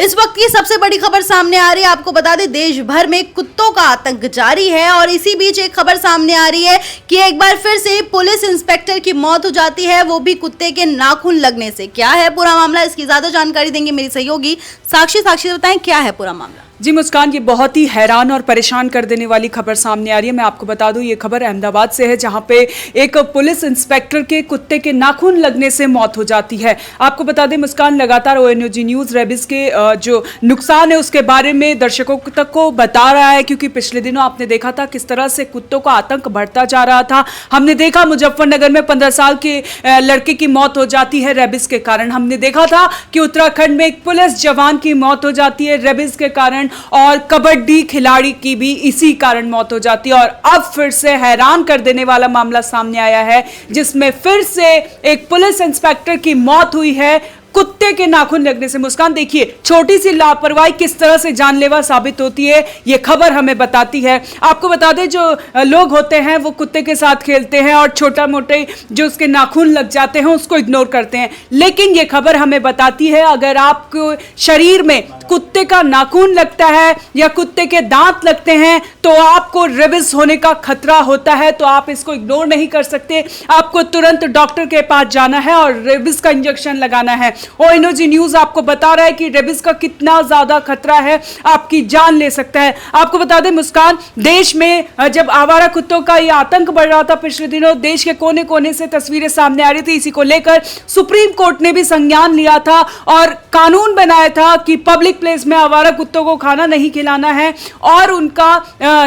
इस वक्त की सबसे बड़ी खबर सामने आ रही है। आपको बता दें, देश भर में कुत्तों का आतंक जारी है और इसी बीच एक खबर सामने आ रही है कि एक बार फिर से पुलिस इंस्पेक्टर की मौत हो जाती है, वो भी कुत्ते के नाखून लगने से। क्या है पूरा मामला, इसकी ज्यादा जानकारी देंगे मेरी सहयोगी साक्षी। साक्षी बताएं क्या है पूरा मामला। जी मुस्कान, ये बहुत ही हैरान और परेशान कर देने वाली खबर सामने आ रही है। मैं आपको बता दूं, ये खबर अहमदाबाद से है, जहां पे एक पुलिस इंस्पेक्टर के कुत्ते के नाखून लगने से मौत हो जाती है। आपको बता दें मुस्कान, लगातार ONG न्यूज़ रेबिस के जो नुकसान है उसके बारे में दर्शकों तक को बता रहा है, क्योंकि पिछले दिनों आपने देखा था किस तरह से कुत्तों का आतंक बढ़ता जा रहा था। हमने देखा मुजफ्फरनगर में 15 साल के लड़के की मौत हो जाती है रेबिस के कारण। हमने देखा था कि उत्तराखंड में एक पुलिस जवान की मौत हो जाती है रेबिस के कारण, और कबड्डी खिलाड़ी की भी इसी कारण मौत हो जाती है। और अब फिर से हैरान कर देने वाला मामला सामने आया है, जिसमें फिर से एक पुलिस इंस्पेक्टर की मौत हुई है कुत्ते के नाखून लगने से। मुस्कान, देखिए छोटी सी लापरवाही किस तरह से जानलेवा साबित होती है, ये खबर हमें बताती है। आपको बता दें, जो लोग होते हैं वो कुत्ते के साथ खेलते हैं और छोटा मोटे जो उसके नाखून लग जाते हैं उसको इग्नोर करते हैं, लेकिन ये खबर हमें बताती है अगर आपको शरीर में कुत्ते का नाखून लगता है या कुत्ते के दांत लगते हैं तो आपको रेबिस होने का खतरा होता है। तो आप इसको इग्नोर नहीं कर सकते, आपको तुरंत डॉक्टर के पास जाना है और रेबिस का इंजेक्शन लगाना है। ONG न्यूज़ आपको बता रहा है कि रेबिस का कितना ज्यादा खतरा है, आपकी जान ले सकता है। आपको बता दें मुस्कान, देश में जब आवारा कुत्तों का ये आतंक बढ़ रहा था पिछले दिनों, देश के कोने कोने से तस्वीरें सामने आ रही थी। इसी को लेकर सुप्रीम कोर्ट ने भी संज्ञान लिया था और कानून बनाया था कि पब्लिक प्लेस में आवारा कुत्तों को खाना नहीं खिलाना है और उनका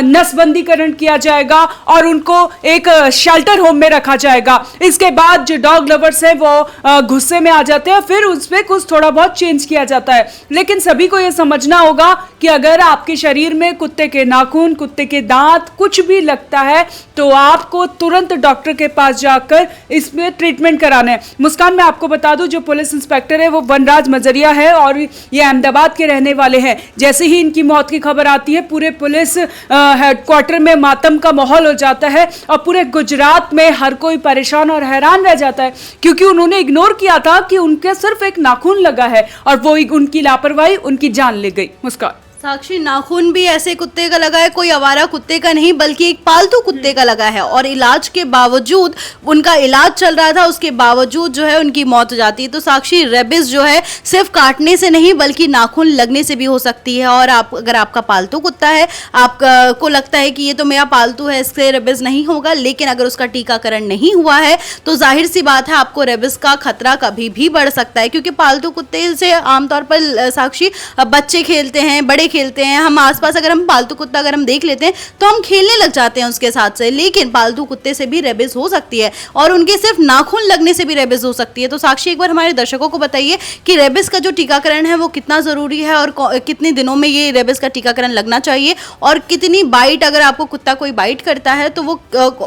नसबंदीकरण किया जाएगा और उनको एक शेल्टर होम में रखा जाएगा। इसके बाद जो डॉग लवर्स हैं वो गुस्से में आ जाते हैं, फिर उसमें कुछ थोड़ा बहुत चेंज किया जाता है। लेकिन सभी को यह समझना होगा कि अगर आपके शरीर में कुत्ते के नाखून, कुत्ते के दांत कुछ भी लगता है तो आपको तुरंत डॉक्टर के पास जाकर इसमें ट्रीटमेंट कराना है। मुस्कान, मैं आपको बता दूं, जो पुलिस इंस्पेक्टर है वो वनराज मजरिया है और ये अहमदाबाद के रहने वाले हैं। जैसे ही इनकी मौत की खबर आती है, पूरे पुलिस हेडक्वार्टर में मातम का माहौल हो जाता है और पूरे गुजरात में हर कोई परेशान और हैरान रह जाता है, क्योंकि उन्होंने इग्नोर किया था कि उनके सिर्फ एक नाखून लगा है और वो उनकी लापरवाही उनकी जान ले गई। मुस्कान, साक्षी, नाखून भी ऐसे कुत्ते का लगा है, कोई आवारा कुत्ते का नहीं बल्कि एक पालतू कुत्ते का लगा है, और इलाज के बावजूद, उनका इलाज चल रहा था उसके बावजूद जो है उनकी मौत हो जाती है। तो साक्षी, रेबिस जो है सिर्फ काटने से नहीं बल्कि नाखून लगने से भी हो सकती है। और अगर आपका पालतू कुत्ता है, आपको लगता है कि ये तो मेरा पालतू है, इससे रेबिस नहीं होगा, लेकिन अगर उसका टीकाकरण नहीं हुआ है तो जाहिर सी बात है आपको रेबिस का खतरा कभी भी बढ़ सकता है। क्योंकि पालतू कुत्ते से आमतौर पर साक्षी बच्चे खेलते हैं, बड़े खेलते हैं, हम आसपास अगर हम पालतू कुत्ता अगर हम देख लेते हैं तो हम खेलने लग जाते हैं उसके साथ से, लेकिन पालतू कुत्ते से भी रेबिस हो सकती है और उनके सिर्फ नाखून लगने से भी रेबिस हो सकती है। तो साक्षी, एक बार हमारे दर्शकों को बताइए कि रेबिस का जो टीकाकरण है वो कितना जरूरी है और कितने दिनों में ये रेबिस का टीकाकरण लगना चाहिए, और कितनी बाइट, अगर आपको कुत्ता कोई बाइट करता है तो वो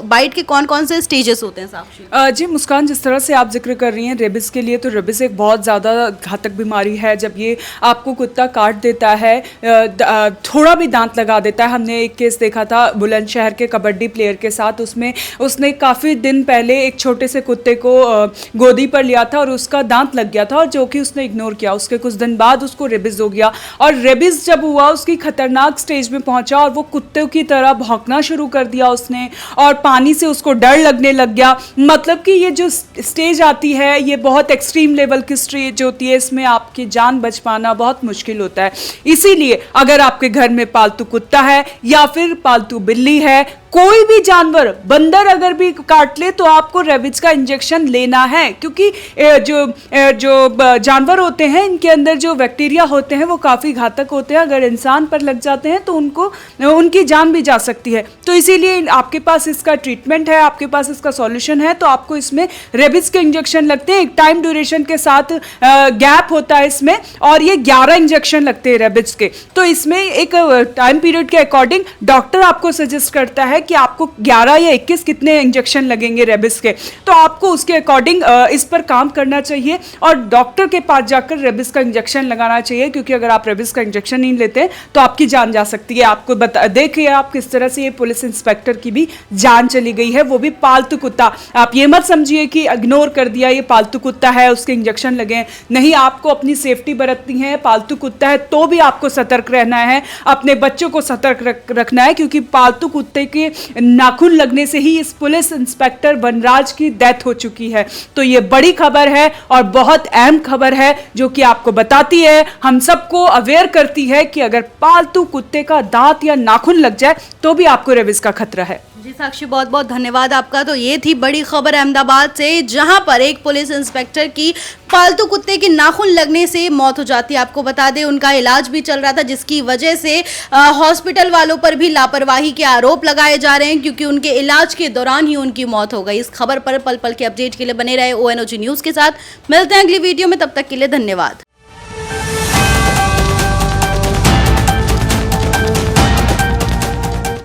बाइट के कौन कौन से स्टेजेस होते हैं साक्षी? जी मुस्कान, जिस तरह से आप जिक्र कर रही हैं रेबिस के लिए, तो रेबिस एक बहुत ज़्यादा घातक बीमारी है। जब ये आपको कुत्ता काट देता है, थोड़ा भी दांत लगा देता है। हमने एक केस देखा था बुलंदशहर के कबड्डी प्लेयर के साथ, उसमें उसने काफ़ी दिन पहले एक छोटे से कुत्ते को गोदी पर लिया था और उसका दांत लग गया था, और जो कि उसने इग्नोर किया। उसके कुछ दिन बाद उसको रेबिस हो गया, और रेबिस जब हुआ उसकी खतरनाक स्टेज में पहुंचा और वो कुत्ते की तरह भौंकना शुरू कर दिया उसने, और पानी से उसको डर लगने लग गया। मतलब कि ये जो स्टेज आती है ये बहुत एक्सट्रीम लेवल की स्टेज होती है, इसमें आपकी जान बच पाना बहुत मुश्किल होता है। इसीलिए अगर आपके घर में पालतू कुत्ता है या फिर पालतू बिल्ली है, कोई भी जानवर, बंदर अगर भी काट ले तो आपको रेबिस का इंजेक्शन लेना है, क्योंकि जो जानवर होते हैं इनके अंदर जो बैक्टीरिया होते हैं वो काफ़ी घातक होते हैं। अगर इंसान पर लग जाते हैं तो उनकी जान भी जा सकती है। तो इसीलिए आपके पास इसका ट्रीटमेंट है, आपके पास इसका सॉल्यूशन है, तो आपको इसमें रेबिस के इंजेक्शन लगते हैं। एक टाइम ड्यूरेशन के साथ गैप होता है इसमें, और ये 11 इंजेक्शन लगते हैं रेबिस के। तो इसमें एक टाइम पीरियड के अकॉर्डिंग डॉक्टर आपको सजेस्ट करता है है कि आपको 11 या 21 कितने इंजेक्शन लगेंगे रेबिस के, तो आपको उसके अकॉर्डिंग इस पर काम करना चाहिए और डॉक्टर के पास जाकर रेबिस का इंजेक्शन लगाना चाहिए, क्योंकि अगर आप रेबिस का इंजेक्शन नहीं लेते तो आपकी जान जा सकती है। आपको देखिए आप किस तरह से ये पुलिस इंस्पेक्टर की भी जान चली गई है, वो भी पालतू कुत्ता। आप ये मत समझिए कि इग्नोर कर दिया, ये पालतू कुत्ता है उसके इंजेक्शन लगे, नहीं, आपको अपनी सेफ्टी बरतनी है। पालतू कुत्ता है तो भी आपको सतर्क रहना है, अपने बच्चों को सतर्क रखना है, क्योंकि पालतू कुत्ते के नाखून लगने से ही इस पुलिस इंस्पेक्टर वनराज की डेथ हो चुकी है। तो ये बड़ी खबर है और बहुत अहम खबर है, जो कि आपको बताती है, हम सबको अवेयर करती है कि अगर पालतू कुत्ते का दांत या नाखून लग जाए तो भी आपको रेबीज का खतरा है। जी साक्षी, बहुत बहुत धन्यवाद आपका। तो ये थी बड़ी खबर अहमदाबाद से, जहां पर एक पुलिस इंस्पेक्टर की पालतू कुत्ते के नाखून लगने से मौत हो जाती है। आपको बता दें उनका इलाज भी चल रहा था, जिसकी वजह से हॉस्पिटल वालों पर भी लापरवाही के आरोप लगाए जा रहे हैं, क्योंकि उनके इलाज के दौरान ही उनकी मौत हो गई। इस खबर पर पल पल के अपडेट के लिए बने रहे ONOG न्यूज़ के साथ। मिलते हैं अगली वीडियो में, तब तक के लिए धन्यवाद।